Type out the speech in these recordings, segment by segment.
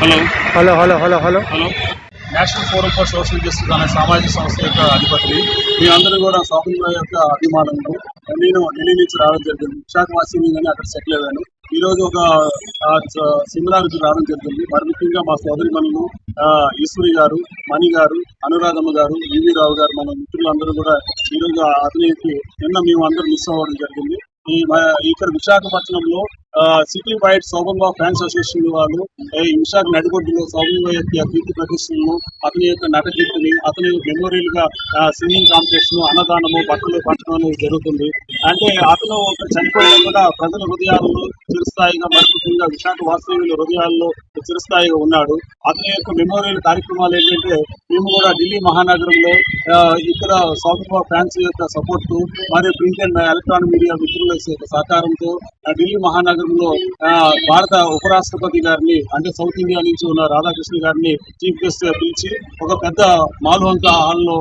Hello hello hello hello hello hello national forum for social justice అనే సామాజిక సంస్థ యొక్క అధిపతిని. మీ అందరూ కూడా స్వాతంత్ర యొక్క అభిమానులు. నేను ఢిల్లీ నుంచి రావడం జరిగింది. విశాఖవాసిని కానీ అక్కడ సెటిల్ అయ్యాను. ఈ రోజు ఒక సెమినార్కి రావడం జరిగింది. మరి ముఖ్యంగా మా సోదరి మనులు ఈశ్వరి గారు, మణి గారు, అనురాధమ్మ గారు, వివి రావు గారు, మన మిత్రులందరూ కూడా ఈరోజు అతనికి నిన్న మేము అందరూ మిస్ అవ్వడం జరిగింది. ఇక్కడ విశాఖపట్నంలో సిటీ వైడ్ సౌగంబా ఫ్యాన్స్ అసోసియేషన్ వాళ్ళు ఈ విశాఖ నడిగొడ్డులో సౌగంబా యొక్క కీర్తి ప్రతిష్టలను, అతని యొక్క నటకీర్తిని, అతని మెమోరియల్ గా సింగింగ్ కాంపిటీషన్, అన్నదానము, బట్టలు పంచడం అనేది జరుగుతుంది. అంటే అతను చనిపోయినా కూడా ప్రజల హృదయాల్లో చిరస్థాయిగా, మరిముఖ్యంగా విశాఖ వాస్తవ్యుల హృదయాల్లో చిరస్థాయిగా ఉన్నాడు. అతని యొక్క మెమోరియల్ కార్యక్రమాలు ఏంటంటే, మేము కూడా ఢిల్లీ మహానగరంలో ఇక్కడ సౌగంబా ఫ్యాన్స్ యొక్క సపోర్ట్ మరియు ప్రింట్ అండ్ ఎలక్ట్రానిక్ మీడియా మిత్రుల సహకారంతో ఢిల్లీ మహానగరంలో భారత ఉపరాష్ట్రపతి గారిని, అంటే సౌత్ ఇండియా నుంచి ఉన్న రాధాకృష్ణ గారిని చీఫ్ గెస్ట్ గా పిలిచి ఒక పెద్ద మాల్వంక హాల్లో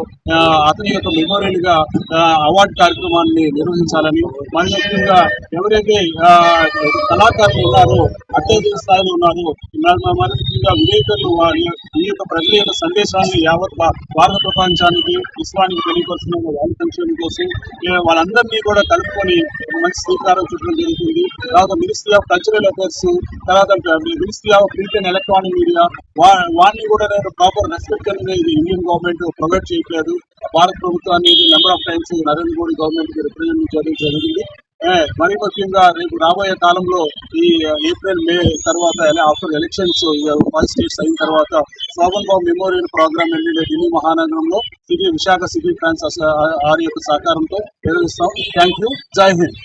అతని యొక్క మెమోరియల్ గా అవార్డు కార్యక్రమాన్ని నిర్వహించాలని, మరి ముఖ్యంగా ఎవరైతే కళాకారులు ఉన్నారో, అత్యధిక స్థాయిలో ఉన్నారో, మరి ముఖ్యంగా విలేకరులు ఈ యొక్క ప్రజల యొక్క సందేశాన్ని యావత్ భారత ప్రపంచానికి, విశ్వానికి తెలియపరుస్తున్న వాళ్ళ సంక్షేమం కోసం వాళ్ళందరినీ కూడా కలుపుకొని మంచి శ్రీకారం చుట్టడం జరుగుతుంది. తర్వాత మినిస్ట్రీ ఆఫ్ కల్చరల్ అఫైర్స్, తర్వాత ministry of print and electronic media, వాటిని కూడా నేను ప్రాపర్ రెస్పెక్ట్ అనేది ఇండియన్ గవర్నమెంట్ ప్రొవైడ్ చేయట్లేదు. భారత ప్రభుత్వాన్ని number of times Narendra Modi government కి రిప్రజెంట్ చేయడం జరిగింది. మరీ ముఖ్యంగా రేపు రాబోయే కాలంలో ఈ ఏప్రిల్ మే తర్వాత ఆఫ్టర్ ఎలక్షన్స్ 5 స్టేట్స్ అయిన తర్వాత సౌగంబా మెమోరియల్ ప్రోగ్రామ్ ఢిల్లీ మహానగరంలో విశాఖ సిటీ ఫ్యాన్స్ వారి యొక్క సహకారంతో నిర్వహిస్తాం. Thank you. జై హింద్.